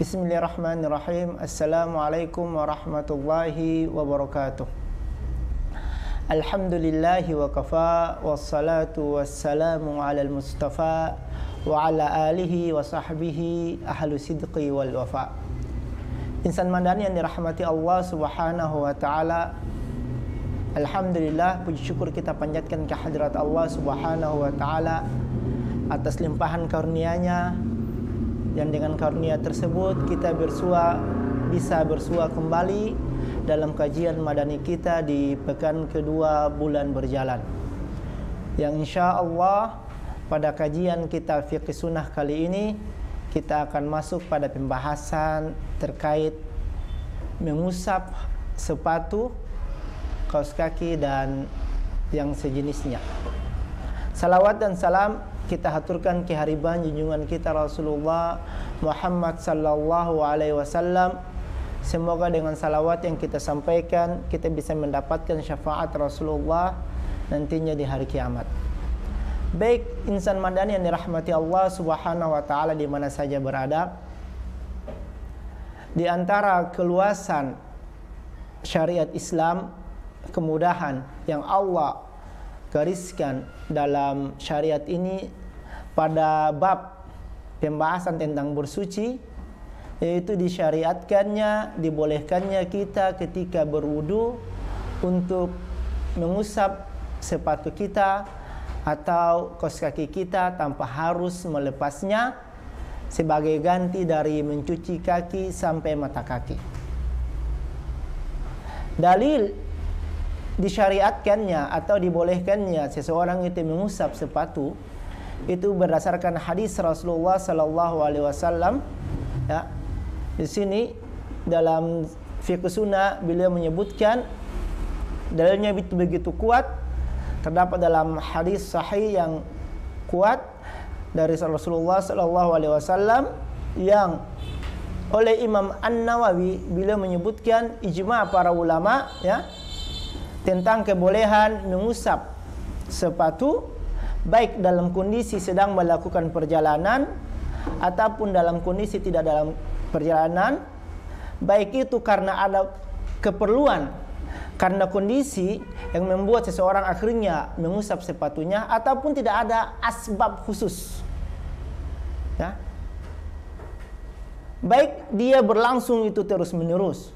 Bismillahirrahmanirrahim. Assalamualaikum warahmatullahi wabarakatuh. Alhamdulillahi wa kafa, wassalatu wassalamu ala al-mustafa wa ala alihi wa sahbihi ahlu sidqi wal wafa. Insan Madani yang dirahmati Allah subhanahu wa ta'ala, alhamdulillah, puji syukur kita panjatkan ke hadirat Allah subhanahu wa ta'ala atas limpahan karunia-Nya, yang dengan karunia tersebut kita bisa bersua kembali dalam kajian madani kita di pekan kedua bulan berjalan, yang insya Allah pada kajian kita fiqh sunnah kali ini kita akan masuk pada pembahasan terkait mengusap sepatu, kaos kaki dan yang sejenisnya. Salawat dan salam kita haturkan ke hariban junjungan kita Rasulullah Muhammad sallallahu alaihi wasallam. Semoga dengan salawat yang kita sampaikan kita bisa mendapatkan syafaat Rasulullah nantinya di hari kiamat. Baik insan madani yang dirahmati Allah subhanahu wa ta'ala di mana saja berada, di antara keluasan syariat Islam, kemudahan yang Allah gariskan dalam syariat ini pada bab pembahasan tentang bersuci, yaitu disyariatkannya, dibolehkannya kita ketika berwudu untuk mengusap sepatu kita atau kaos kaki kita tanpa harus melepasnya sebagai ganti dari mencuci kaki sampai mata kaki. Dalil disyariatkannya atau dibolehkannya seseorang itu mengusap sepatu itu berdasarkan hadis Rasulullah sallallahu alaihi wasallam. Ya, di sini dalam fiqh sunnah beliau menyebutkan dalilnya begitu kuat, terdapat dalam hadis sahih yang kuat dari Rasulullah sallallahu alaihi wasallam yang oleh Imam An-Nawawi beliau menyebutkan ijma' para ulama ya tentang kebolehan mengusap sepatu baik dalam kondisi sedang melakukan perjalanan ataupun dalam kondisi tidak dalam perjalanan, baik itu karena ada keperluan, karena kondisi yang membuat seseorang akhirnya mengusap sepatunya, ataupun tidak ada asbab khusus ya. Baik dia berlangsung itu terus menerus,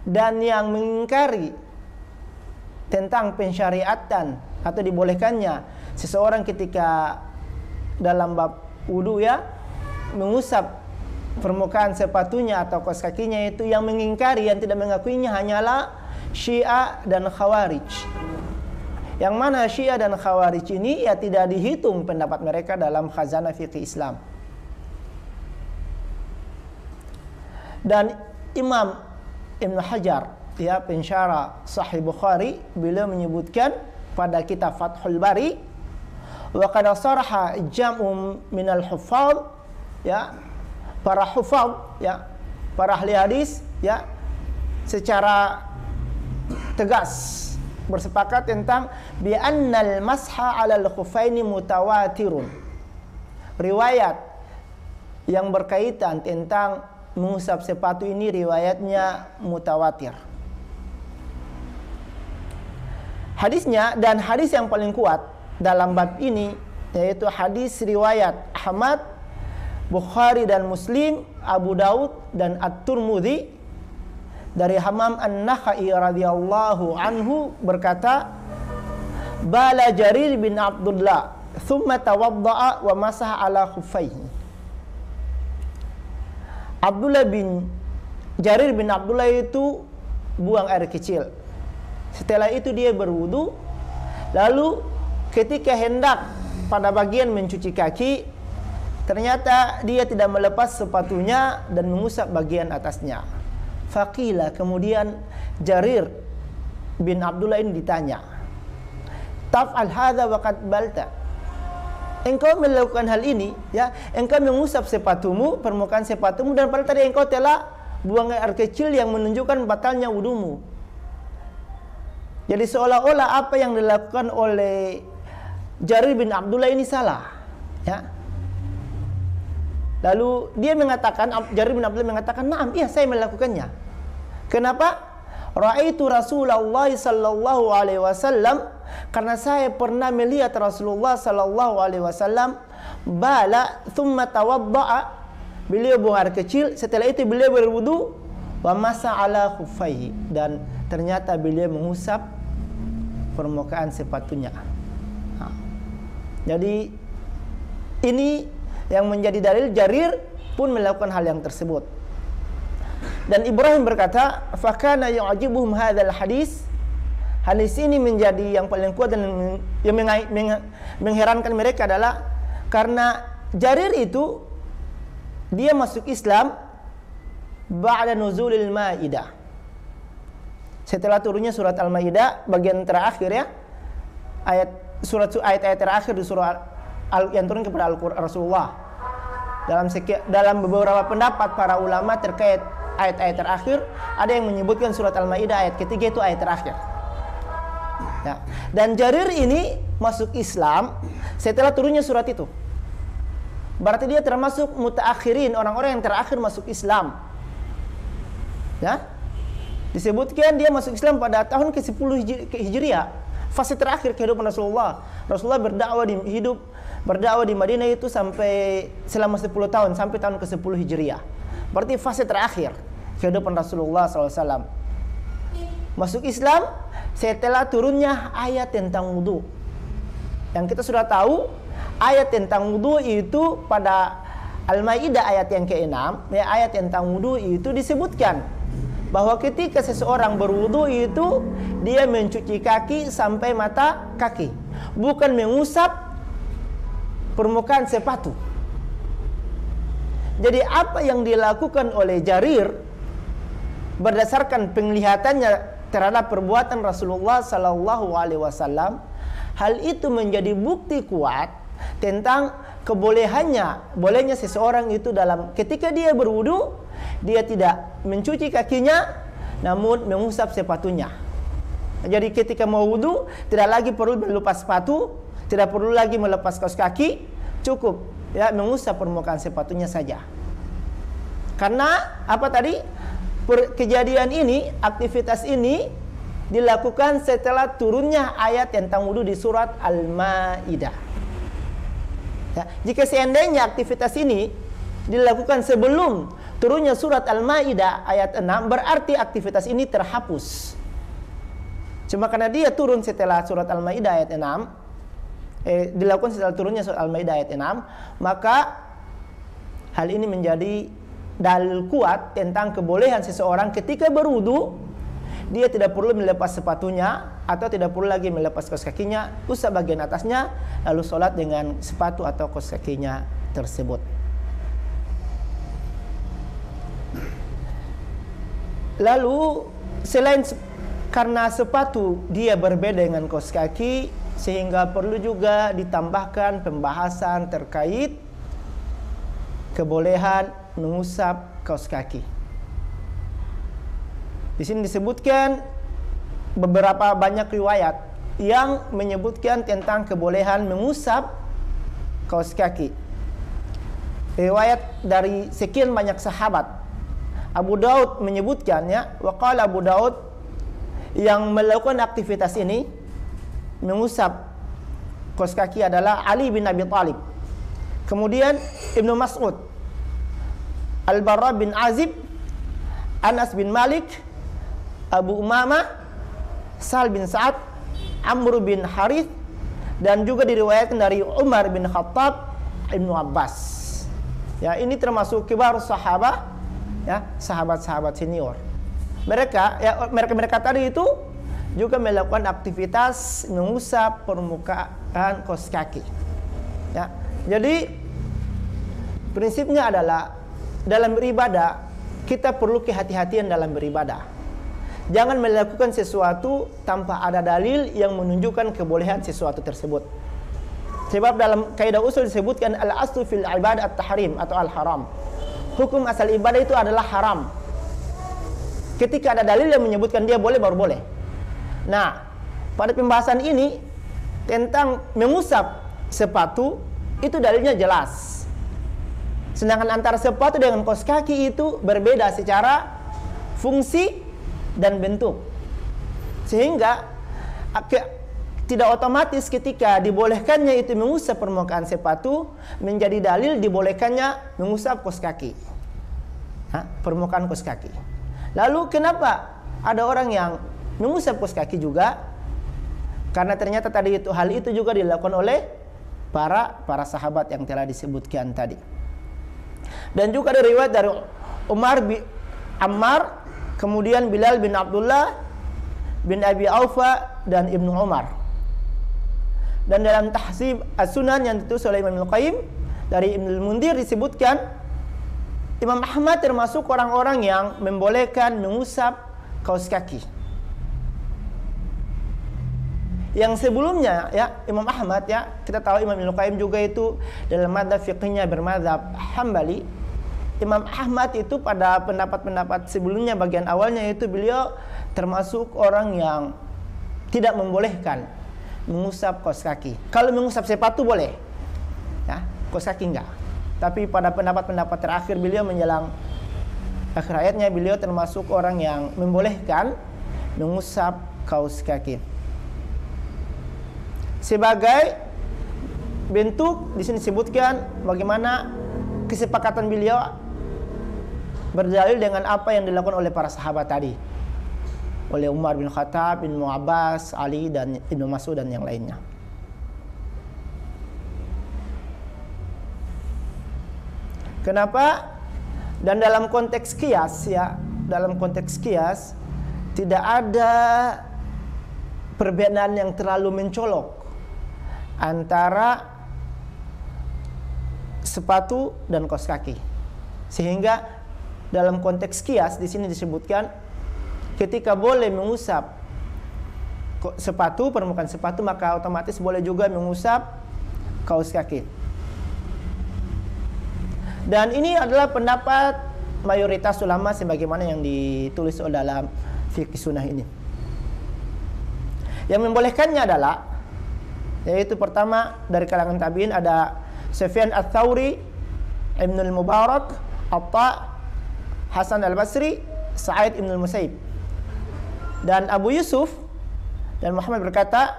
dan yang mengingkari tentang pensyariatan atau dibolehkannya seseorang ketika dalam bab wudu ya mengusap permukaan sepatunya atau kaos kakinya, itu yang mengingkari, yang tidak mengakuinya hanyalah Syiah dan Khawarij. Yang mana Syiah dan Khawarij ini ya tidak dihitung pendapat mereka dalam khazanah fiqh Islam. Dan Imam Ibn Hajar ya pensyarah Sahih Bukhari beliau menyebutkan pada kitab Fathul Bari, wa qad saraha jam'un minal huffaz ya, para hufaz ya, para ahli hadis ya secara tegas bersepakat tentang bi annal masha 'alal khuffaini mutawatirun. Riwayat yang berkaitan tentang mengusap sepatu ini riwayatnya mutawatir. Hadisnya dan hadis yang paling kuat dalam bab ini yaitu hadis riwayat Ahmad, Bukhari dan Muslim, Abu Daud dan At-Tirmidzi dari Hammam An-Nakhai radhiyallahu anhu berkata, bala Jarir bin Abdullah thumma tawadda'a wa masaha ala khuffaihi. Jarir bin Abdullah itu buang air kecil. Setelah itu dia berwudu, lalu ketika hendak pada bagian mencuci kaki, ternyata dia tidak melepas sepatunya dan mengusap bagian atasnya. Faqila, kemudian Jarir bin Abdullah ini ditanya, taf'al hadza wa qad balta. Engkau melakukan hal ini ya, engkau mengusap sepatumu, permukaan sepatumu, dan padahal tadi engkau telah buang air kecil yang menunjukkan batalnya wudumu. Jadi seolah-olah apa yang dilakukan oleh Jarir bin Abdullah ini salah ya. Lalu dia mengatakan, Jarir bin Abdullah mengatakan, "Na'am, iya saya melakukannya." Kenapa? Ra'aitu Rasulullah sallallahu alaihi wasallam, karena saya pernah melihat Rasulullah sallallahu alaihi wasallam bala thumma tawadda'a. Beliau buang air kecil, setelah itu beliau berwudu, wa masa ala khuffaihi, dan ternyata beliau mengusap permukaan sepatunya. Jadi ini yang menjadi dalil Jarir pun melakukan hal yang tersebut. Dan Ibrahim berkata, "Fakana yu'jibuhum hadzal hadis." Hadis ini menjadi yang paling kuat dan yang mengherankan mereka adalah karena Jarir itu dia masuk Islam ba'da nuzulil Maidah. Setelah turunnya surat Al-Maidah bagian terakhir ya. Ayat-ayat terakhir di surah yang turun kepada Rasulullah. Dalam beberapa pendapat para ulama terkait ayat-ayat terakhir, ada yang menyebutkan surat Al-Maidah ayat ketiga itu ayat terakhir. Ya. Dan Jarir ini masuk Islam setelah turunnya surat itu. Berarti dia termasuk mutaakhirin, orang-orang yang terakhir masuk Islam. Ya. Disebutkan dia masuk Islam pada tahun ke-10 Hijriah, fase terakhir kehidupan Rasulullah. Rasulullah berdakwah di Madinah itu sampai selama 10 tahun, sampai tahun ke-10 Hijriah. Berarti fase terakhir kehidupan Rasulullah SAW. Masuk Islam setelah turunnya ayat tentang wudu. Yang kita sudah tahu, ayat tentang wudu itu pada Al-Maidah ayat yang ke-6, ya, ayat tentang wudu itu disebutkan bahwa ketika seseorang berwudu itu dia mencuci kaki sampai mata kaki, bukan mengusap permukaan sepatu. Jadi apa yang dilakukan oleh Jarir berdasarkan penglihatannya terhadap perbuatan Rasulullah sallallahu alaihi wasallam, hal itu menjadi bukti kuat tentang bolehnya seseorang itu dalam ketika dia berwudu, dia tidak mencuci kakinya namun mengusap sepatunya. Jadi ketika mau wudu tidak lagi perlu melepas sepatu, tidak perlu lagi melepas kaos kaki, cukup ya mengusap permukaan sepatunya saja. Karena apa tadi? Kejadian ini, aktivitas ini dilakukan setelah turunnya ayat tentang wudu di surat Al-Maidah. Ya, jika seandainya aktivitas ini dilakukan sebelum turunnya surat Al-Maidah ayat 6, berarti aktivitas ini terhapus. Cuma karena dia turun setelah surat Al-Maidah ayat 6, dilakukan setelah turunnya surat Al-Maidah ayat 6, maka hal ini menjadi dalil kuat tentang kebolehan seseorang ketika berwudu dia tidak perlu melepas sepatunya atau tidak perlu lagi melepas kaos kakinya, usap bagian atasnya lalu sholat dengan sepatu atau kaos kakinya tersebut. Lalu selain karena sepatu dia berbeda dengan kaos kaki, sehingga perlu juga ditambahkan pembahasan terkait kebolehan mengusap kaos kaki. Di sini disebutkan beberapa banyak riwayat yang menyebutkan tentang kebolehan mengusap kaos kaki. Riwayat dari sekian banyak sahabat. Abu Daud menyebutkannya, waqala Abu Daud, yang melakukan aktivitas ini mengusap kaos kaki adalah Ali bin Abi Thalib. Kemudian Ibnu Mas'ud, Al-Barra bin Azib, Anas bin Malik, Abu Umamah, Sal bin Sa'ad, Amr bin Harith, dan juga diriwayatkan dari Umar bin Khattab, Ibnu Abbas. Ya, ini termasuk kibar sahabat, ya, sahabat-sahabat senior. Mereka tadi itu juga melakukan aktivitas mengusap permukaan kaos kaki. Ya, jadi prinsipnya adalah dalam beribadah kita perlu kehati-hatian dalam beribadah. Jangan melakukan sesuatu tanpa ada dalil yang menunjukkan kebolehan sesuatu tersebut. Sebab dalam kaidah usul disebutkan al-aslu fil ibadah at-tahrim atau al-haram. Hukum asal ibadah itu adalah haram. Ketika ada dalil yang menyebutkan dia boleh, baru boleh. Nah, pada pembahasan ini tentang mengusap sepatu itu dalilnya jelas. Sedangkan antara sepatu dengan kaos kaki itu berbeda secara fungsi dan bentuk. Sehingga tidak otomatis ketika dibolehkannya itu mengusap permukaan sepatu menjadi dalil dibolehkannya mengusap kaos kaki. Permukaan kaos kaki. Lalu kenapa ada orang yang mengusap kaos kaki juga? Karena ternyata tadi itu hal itu juga dilakukan oleh para sahabat yang telah disebutkan tadi. Dan juga ada riwayat dari Ammar, kemudian Bilal bin Abdullah bin Abi Aufa dan Ibnu Umar. Dan dalam Tahzib As-Sunan yang ditulis oleh Imam Al-Qayyim dari Ibnu Al-Mundhir disebutkan Imam Ahmad termasuk orang-orang yang membolehkan mengusap kaos kaki. Yang sebelumnya ya Imam Ahmad ya, kita tahu Imam Al-Qayyim juga itu dalam madzhab fiqhnya bermadzhab Hambali. Imam Ahmad itu pada pendapat-pendapat sebelumnya bagian awalnya itu beliau termasuk orang yang tidak membolehkan mengusap kaos kaki. Kalau mengusap sepatu boleh, ya, kaos kaki enggak. Tapi pada pendapat-pendapat terakhir beliau menjelang akhir hayatnya beliau termasuk orang yang membolehkan mengusap kaos kaki. Sebagai bentuk di sini disebutkan bagaimana kesepakatan beliau berdalil dengan apa yang dilakukan oleh para sahabat tadi. Oleh Umar bin Khattab, bin Abbas, Ali dan Ibnu Mas'ud dan yang lainnya. Kenapa? Dan dalam konteks qiyas ya, dalam konteks qiyas tidak ada perbedaan yang terlalu mencolok antara sepatu dan kaos kaki. Sehingga dalam konteks qiyas di sini disebutkan ketika boleh mengusap sepatu, permukaan sepatu, maka otomatis boleh juga mengusap kaos kaki. Dan ini adalah pendapat mayoritas ulama sebagaimana yang ditulis dalam fikih sunnah ini. Yang membolehkannya adalah, yaitu pertama dari kalangan tabi'in ada Sufyan Ats-Tsauri, Ibnu Al-Mubarak, Atta, Hasan Al-Basri, Sa'id Ibnu Al-Musayyib. Dan Abu Yusuf dan Muhammad berkata,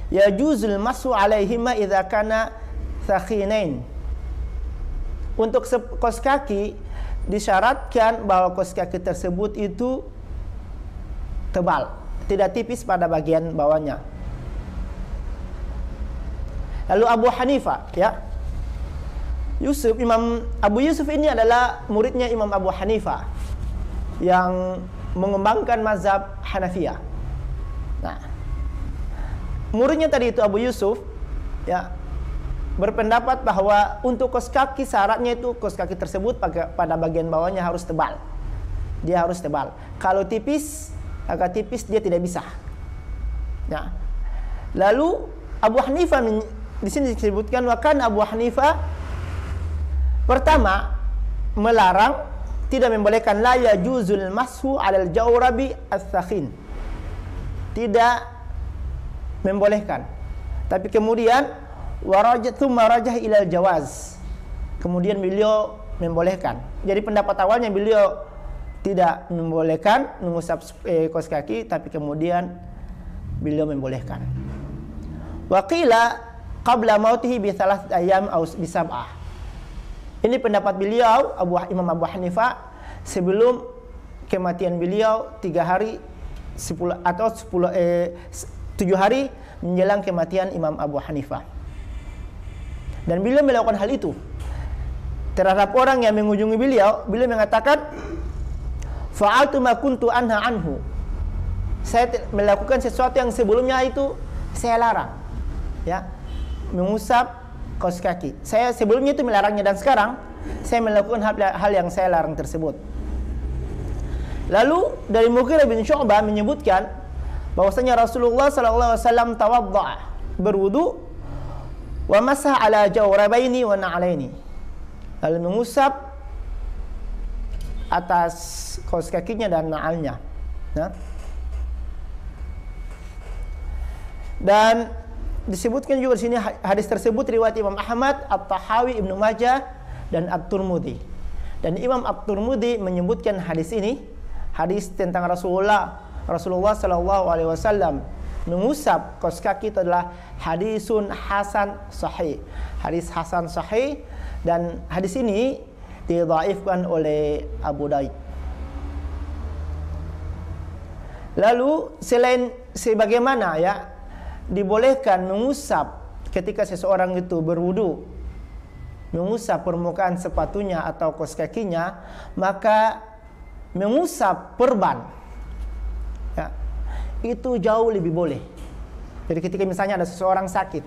yajuzul masu alaihima idza kana thakhinain. Untuk kaos kaki disyaratkan bahwa kaos kaki tersebut itu tebal, tidak tipis pada bagian bawahnya. Lalu Abu Hanifah ya, Imam Abu Yusuf ini adalah muridnya Imam Abu Hanifah yang mengembangkan mazhab Hanafiyah. Nah, muridnya tadi itu Abu Yusuf ya berpendapat bahwa untuk kaos kaki syaratnya itu kaos kaki tersebut pada bagian bawahnya harus tebal. Dia harus tebal. Kalau tipis, agak tipis dia tidak bisa. Nah, lalu Abu Hanifah di sini disebutkan wakan Abu Hanifah pertama melarang, tidak membolehkan la yajuzul mashu 'alal jawrabi ats-tsakhin. Tidak membolehkan. Tapi kemudian warajah ilal jawaz. Kemudian beliau membolehkan. Jadi pendapat awalnya beliau tidak membolehkan mengusap kaos kaki, tapi kemudian beliau membolehkan. Wa qila qabla mautihi bi thalath ayyam aw bi sab'ah. Ini pendapat beliau Imam Abu Hanifah sebelum kematian beliau 3 hari 10 atau 7 hari menjelang kematian Imam Abu Hanifah. Dan beliau melakukan hal itu terhadap orang yang mengunjungi beliau. Beliau mengatakan, fa'altu ma kuntu anha anhu. Saya melakukan sesuatu yang sebelumnya itu saya larang. Ya, mengusap kaos kaki. Saya sebelumnya itu melarangnya dan sekarang saya melakukan hal yang saya larang tersebut. Lalu dari Mughirah bin Syu'bah menyebutkan bahwasanya Rasulullah sallallahu alaihi wasallam tawaddaa, berwudu, wa masah ala jawrabaini wa na'alaini. Lalu mengusap atas kaos kakinya dan na'alnya. Nah. Dan disebutkan juga di sini hadis tersebut riwayat Imam Ahmad, At-Tahawi, Ibnu Majah dan At-Tirmidzi. Dan Imam At-Tirmidzi menyebutkan hadis ini, hadis tentang Rasulullah sallallahu alaihi wasallam mengusap kaus kaki itu adalah hadisun hasan sahih. Hadis hasan sahih, dan hadis ini didhaifkan oleh Abu Daud. Lalu selain sebagaimana ya dibolehkan mengusap ketika seseorang itu berwudu, mengusap permukaan sepatunya atau kaus kakinya, maka mengusap perban ya, itu jauh lebih boleh. Jadi ketika misalnya ada seseorang sakit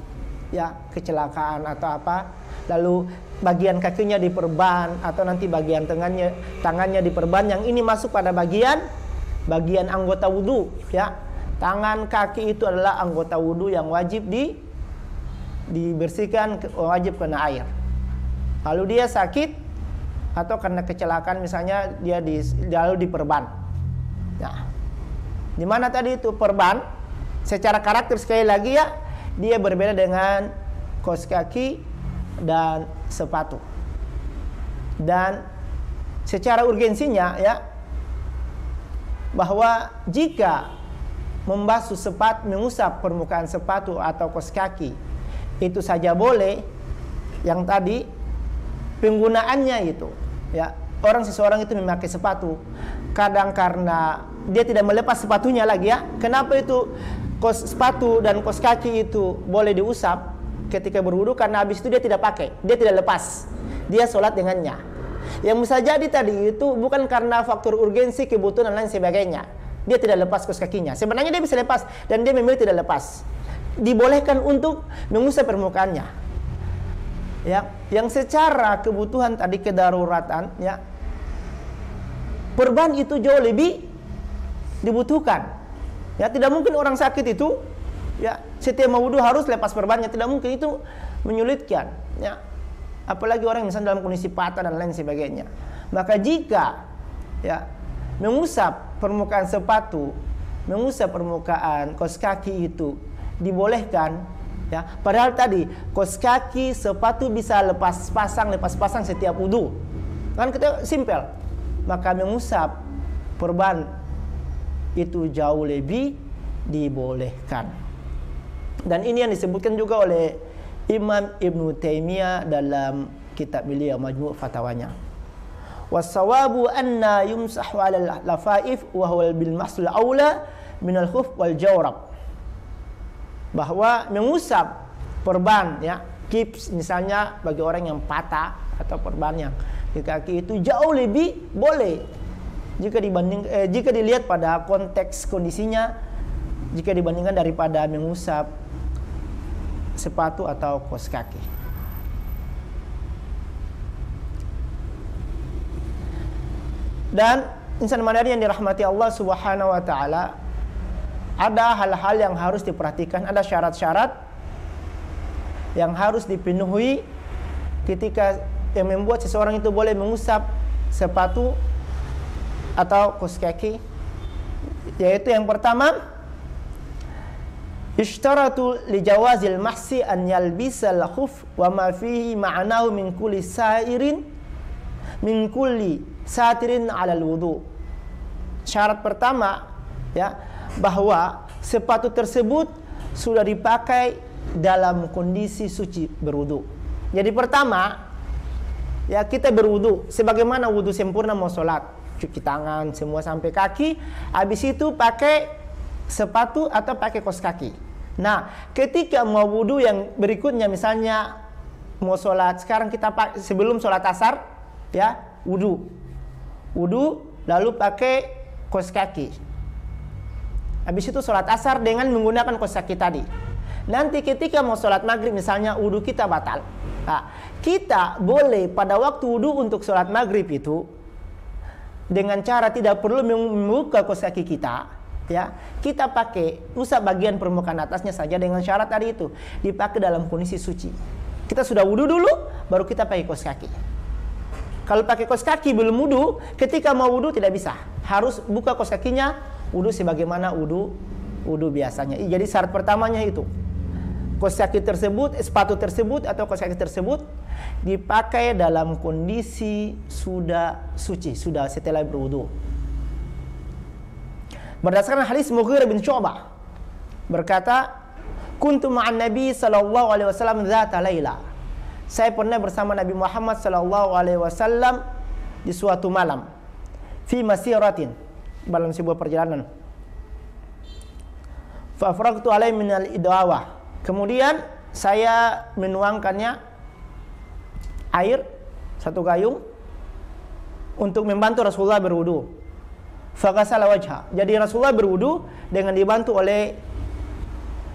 ya, kecelakaan atau apa, lalu bagian kakinya diperban atau nanti bagian tangannya diperban, yang ini masuk pada bagian anggota wudu ya. Tangan, kaki itu adalah anggota wudu yang wajib dibersihkan, wajib kena air. Lalu dia sakit atau karena kecelakaan misalnya, dia lalu diperban. Nah, di mana tadi itu perban? Secara karakter sekali lagi ya, dia berbeda dengan kaos kaki dan sepatu. Dan secara urgensinya ya, bahwa jika membasuh mengusap permukaan sepatu atau kaos kaki itu saja boleh, yang tadi penggunaannya itu ya, seseorang itu memakai sepatu kadang karena dia tidak melepas sepatunya lagi ya. Kenapa itu sepatu dan kaos kaki itu boleh diusap ketika berwudu? Karena habis itu dia tidak pakai, dia tidak lepas, dia sholat dengannya. Yang bisa jadi tadi itu bukan karena faktor urgensi, kebutuhan dan lain sebagainya, dia tidak lepas kaos kakinya. Sebenarnya dia bisa lepas dan dia memilih tidak lepas. Dibolehkan untuk mengusap permukaannya. Ya, yang secara kebutuhan tadi kedaruratan ya, perban itu jauh lebih dibutuhkan. Ya, tidak mungkin orang sakit itu ya setiap mau wudu harus lepas perbannya, tidak mungkin, itu menyulitkan ya. Apalagi orang misalnya dalam kondisi patah dan lain sebagainya. Maka jika ya mengusap permukaan sepatu, mengusap permukaan kaos kaki itu dibolehkan ya. Padahal tadi kaos kaki, sepatu bisa lepas pasang setiap wudu. Kan kita simpel. Maka mengusap perban itu jauh lebih dibolehkan. Dan ini yang disebutkan juga oleh Imam Ibnu Taimiyah dalam kitab beliau Majmu' Fatawanya. Wassawabu anna yumsahu 'ala lafaif wa huwa bil mahsul aula min al khuf wal jawrab. Bahwa mengusap perban ya, kips misalnya bagi orang yang patah atau perban yang di kaki itu jauh lebih boleh jika dilihat pada konteks kondisinya, jika dibandingkan daripada mengusap sepatu atau kaos kaki. Dan insan madani yang dirahmati Allah Subhanahu wa taala, ada hal-hal yang harus diperhatikan, ada syarat-syarat yang harus dipenuhi ketika yang membuat seseorang itu boleh mengusap sepatu atau kaos kaki. Yaitu yang pertama, ishtaratu li jawazil mahsi an yalbisal khuf wa ma fihi ma'nahu min kulli satirin 'ala al-wudu. Syarat pertama ya, bahwa sepatu tersebut sudah dipakai dalam kondisi suci berwudu. Jadi pertama ya, kita berwudu sebagaimana wudu sempurna mau sholat, cuci tangan semua sampai kaki, habis itu pakai sepatu atau pakai kaos kaki. Nah, ketika mau wudu yang berikutnya, misalnya mau sholat, sekarang kita sebelum sholat asar ya, wudu lalu pakai kaos kaki. Habis itu sholat asar dengan menggunakan kaos kaki tadi. Nanti ketika mau sholat maghrib misalnya, wudu kita batal. Nah, kita boleh pada waktu wudu untuk sholat maghrib itu dengan cara tidak perlu membuka kaos kaki kita ya, kita pakai usap bagian permukaan atasnya saja, dengan syarat tadi itu dipakai dalam kondisi suci. Kita sudah wudu dulu baru kita pakai kaos kaki. Kalau pakai kaos kaki belum wudu, ketika mau wudu tidak bisa, harus buka kaos kakinya, wudu sebagaimana wudu biasanya. Jadi syarat pertamanya itu, kaos kaki tersebut, sepatu tersebut atau kaos kaki tersebut dipakai dalam kondisi sudah suci, sudah setelah berwudu. Berdasarkan hadis Mughirah bin Syu'bah berkata, kuntu ma'an Nabi sallallahu alaihi wasallam dzata laila. Saya pernah bersama Nabi Muhammad sallallahu alaihi wasallam di suatu malam. Fi masiratin, dalam sebuah perjalanan. Fa afragtu alaihi min al-idawah. Kemudian saya menuangkannya air satu gayung untuk membantu Rasulullah berwudu. Faghasala wajha. Jadi Rasulullah berwudu dengan dibantu oleh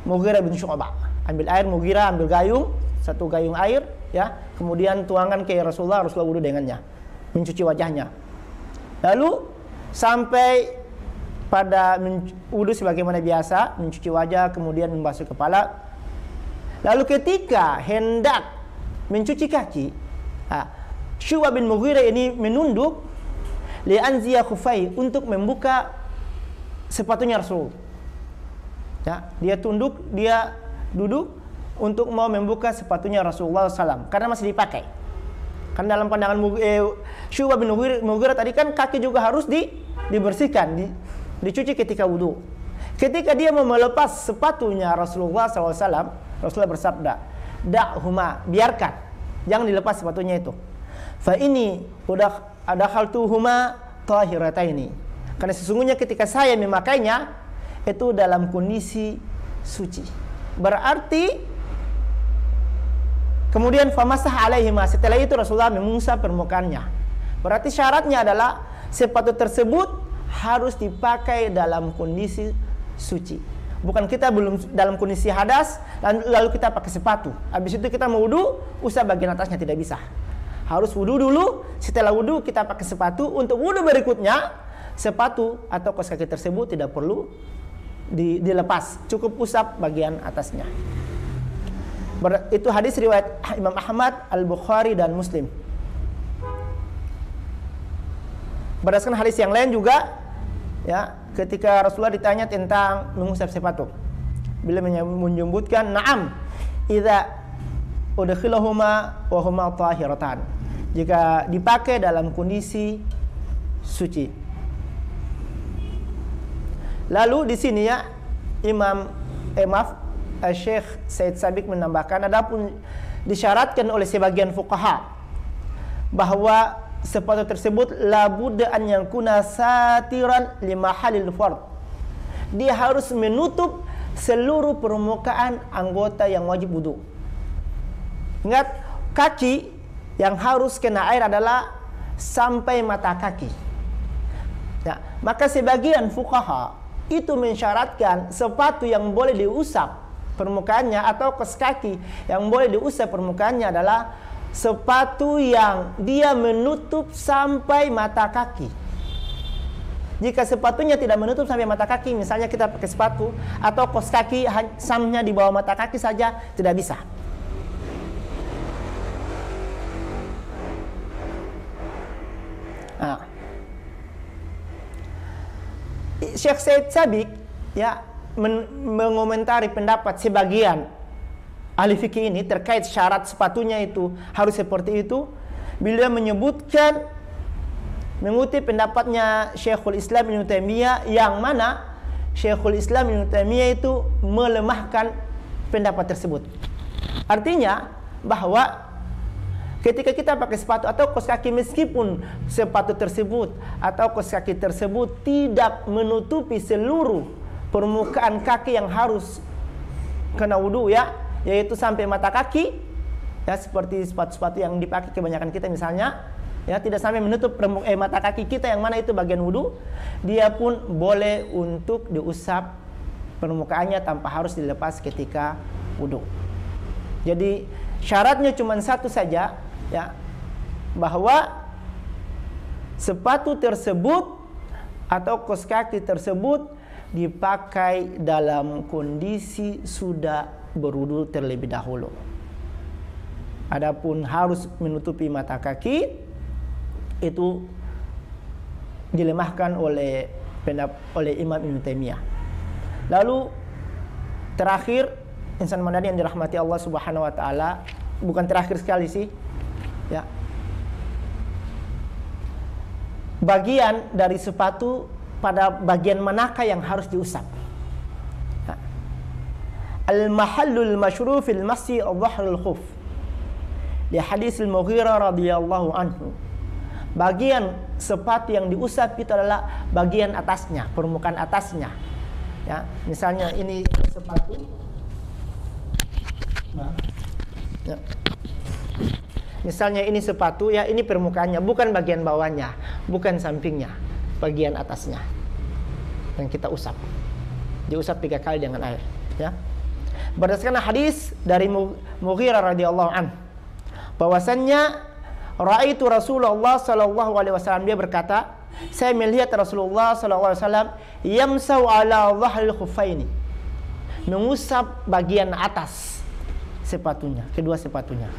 Mughirah bin Syu'bah. Ambil air Mughirah, ambil gayung, satu gayung air, ya. Kemudian tuangkan ke Rasulullah wudu dengannya, mencuci wajahnya. Lalu sampai pada wudu sebagaimana biasa, mencuci wajah, kemudian membasuh kepala. Lalu ketika hendak mencuci kaki, Syu'bah bin Mughirah ini menunduk li'anziya khufai, untuk membuka sepatunya Rasul. Ya, dia tunduk, dia duduk untuk mau membuka sepatunya Rasulullah SAW karena masih dipakai. Karena dalam pandangan Syu'bah bin Mughirah tadi kan kaki juga harus dibersihkan, dicuci ketika wudu. Ketika dia mau melepas sepatunya Rasulullah SAW, Rasulullah bersabda, da'huma, biarkan, jangan dilepas sepatunya itu. Fa ini udah adakhaltuhuma tahirataini. Karena sesungguhnya ketika saya memakainya itu dalam kondisi suci. Berarti kemudian famasah alaihima, setelah itu Rasulullah mengusap permukaannya. Berarti syaratnya adalah sepatu tersebut harus dipakai dalam kondisi suci. Bukan kita belum dalam kondisi hadas lalu kita pakai sepatu. Habis itu kita mau wudu, usap bagian atasnya, tidak bisa. Harus wudu dulu, setelah wudu kita pakai sepatu. Untuk wudu berikutnya, sepatu atau kaos kaki tersebut tidak perlu dilepas, cukup usap bagian atasnya. Itu hadis riwayat Imam Ahmad, Al-Bukhari dan Muslim. Berdasarkan hadis yang lain juga, ya, ketika Rasulullah ditanya tentang mengusap sepatu, beliau menyebutkan, na'am, idza udkhilahuma wa huma tahiratan, jika dipakai dalam kondisi suci. Lalu di sini ya Syekh Said Sabiq menambahkan, adapun disyaratkan oleh sebagian fuqaha bahwa sepatu tersebut la budda an yakuna satiran li mahallil fard. Dia harus menutup seluruh permukaan anggota yang wajib wudu. Ingat, kaki yang harus kena air adalah sampai mata kaki. Ya, maka sebagian fuqaha itu mensyaratkan sepatu yang boleh diusap permukaannya atau kaos kaki yang boleh diusap permukaannya adalah sepatu yang dia menutup sampai mata kaki. Jika sepatunya tidak menutup sampai mata kaki, misalnya kita pakai sepatu atau kaos kaki samnya di bawah mata kaki saja, tidak bisa. Syekh Said Sabiq ya mengomentari pendapat sebagian ahli fikih ini terkait syarat sepatunya itu harus seperti itu. Beliau menyebutkan, mengutip pendapatnya Syekhul Islam Ibnu Taimiyah, yang mana Syekhul Islam Ibnu Taimiyah itu melemahkan pendapat tersebut. Artinya bahwa ketika kita pakai sepatu atau kaos kaki, meskipun sepatu tersebut atau kaos kaki tersebut tidak menutupi seluruh permukaan kaki yang harus kena wudu, ya, yaitu sampai mata kaki, ya, seperti sepatu-sepatu yang dipakai kebanyakan kita misalnya, ya, tidak sampai menutup mata kaki kita yang mana itu bagian wudu, dia pun boleh untuk diusap permukaannya tanpa harus dilepas ketika wudu. Jadi syaratnya cuma satu saja, ya, bahwa sepatu tersebut atau kaos kaki tersebut dipakai dalam kondisi sudah berwudu terlebih dahulu. Adapun harus menutupi mata kaki itu dilemahkan oleh Imam Ibnu Taimiyah. Lalu terakhir, insan mandani yang dirahmati Allah Subhanahu wa taala, bukan terakhir sekali sih, Ya. Bagian dari sepatu pada bagian manakah yang harus diusap? Ya. Al-mahallul masyru' fil masyi dhahrul khuf. Di hadis Al-Mughirah radhiyallahu anhu. Bagian sepatu yang diusap itu adalah bagian atasnya, permukaan atasnya. Ya, misalnya ini sepatu. Nah, ya. Misalnya ini sepatu, ya ini permukaannya, bukan bagian bawahnya, bukan sampingnya, bagian atasnya. Dan kita usap. Diusap 3 kali dengan air, ya. Berdasarkan hadis dari Mughirah radhiyallahu anhu, bahwasannya ra'aitu Rasulullah sallallahu alaihi wasallam, dia berkata, saya melihat Rasulullah sallallahu alaihi wasallam yamsau ala dhahril khuffaini, mengusap bagian atas sepatunya, kedua sepatunya.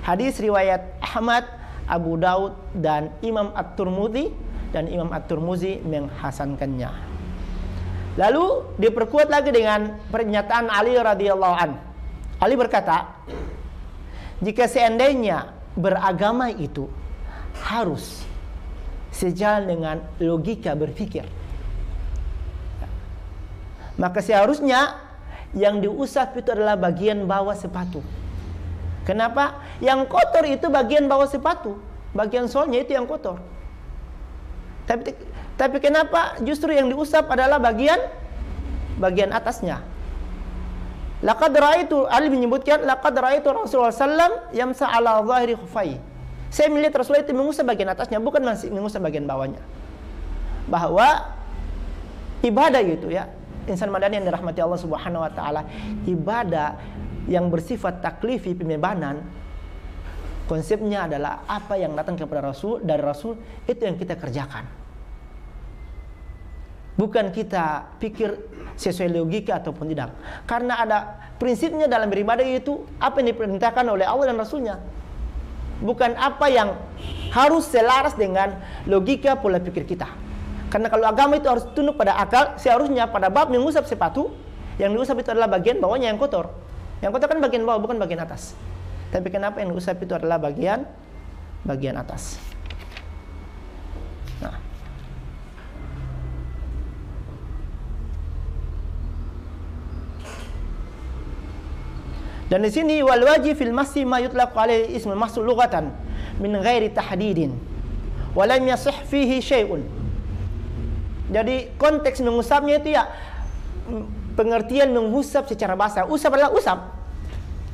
Hadis riwayat Ahmad, Abu Daud dan Imam At-Tirmidzi, dan Imam At-Tirmidzi menghasankannya. Lalu diperkuat lagi dengan pernyataan Ali radhiyallahu an. Ali berkata, jika seandainya beragama itu harus sejalan dengan logika berpikir, maka seharusnya yang diusap itu adalah bagian bawah sepatu. Kenapa? Yang kotor itu bagian bawah sepatu, bagian solnya itu yang kotor. Tapi kenapa justru yang diusap adalah bagian atasnya? Laqad ra'aitu, Ali menyebutkan, laqad ra'aitu Rasulullah sallam yamsa ala dhahri khuffai. Saya melihat Rasulullah itu mengusap bagian atasnya, bukan masih mengusap bagian bawahnya. Bahwa ibadah itu, ya, insan madani yang dirahmati Allah Subhanahu wa taala, ibadah yang bersifat taklifi, pembebanan, konsepnya adalah apa yang datang kepada Rasul, dari Rasul, itu yang kita kerjakan. Bukan kita pikir sesuai logika ataupun tidak. Karena ada prinsipnya dalam beribadah, itu apa yang diperintahkan oleh Allah dan Rasulnya, bukan apa yang harus selaras dengan logika pola pikir kita. Karena kalau agama itu harus tunduk pada akal, seharusnya pada bab mengusap sepatu, yang diusap itu adalah bagian bawahnya yang kotor. Yang kotor kan bagian bawah, bukan bagian atas. Tapi kenapa yang diusap itu adalah bagian atas? Nah, dan di sini wal wajib fil masyi ma yutlaqu alaihi ismul mahsul lughatan min ghairi tahdidin wa lam yasih fihi syai'un. Jadi konteks mengusapnya itu, ya, pengertian mengusap secara bahasa. Usap adalah usap.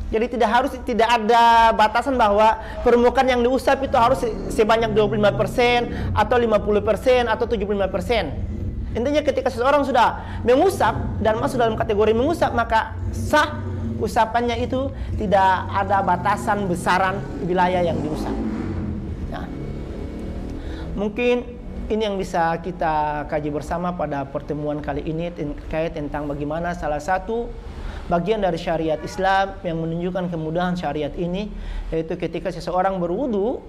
Jadi tidak ada batasan bahwa permukaan yang diusap itu harus sebanyak 25% atau 50% atau 75%. Intinya ketika seseorang sudah mengusap dan masuk dalam kategori mengusap, maka sah usapannya itu, tidak ada batasan besaran wilayah yang diusap. Nah, mungkin ini yang bisa kita kaji bersama pada pertemuan kali ini, terkait tentang bagaimana salah satu bagian dari syariat Islam yang menunjukkan kemudahan syariat ini, yaitu ketika seseorang berwudu,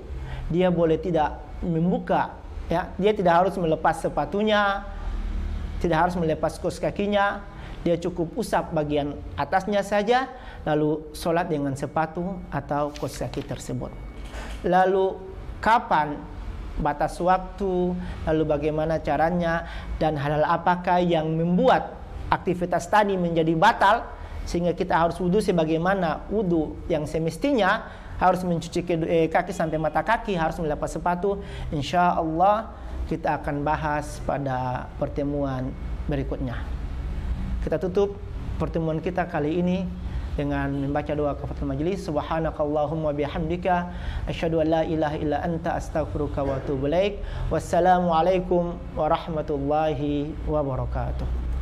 dia boleh tidak membuka, ya, dia tidak harus melepas sepatunya, tidak harus melepas kaos kakinya, dia cukup usap bagian atasnya saja, lalu sholat dengan sepatu atau kaos kaki tersebut. Lalu kapan batas waktu, lalu bagaimana caranya, dan hal-hal apakah yang membuat aktivitas tadi menjadi batal sehingga kita harus wudu sebagaimana wudu yang semestinya, harus mencuci kaki sampai mata kaki, harus melepas sepatu. Insya Allah kita akan bahas pada pertemuan berikutnya. Kita tutup pertemuan kita kali ini dengan membaca doa kafaratul majelis. Subhanakallahumma bihamdika asyhadu an la ilaha illa anta astaghfiruka wa atubu ilaik. Wassalamualaikum warahmatullahi wabarakatuh.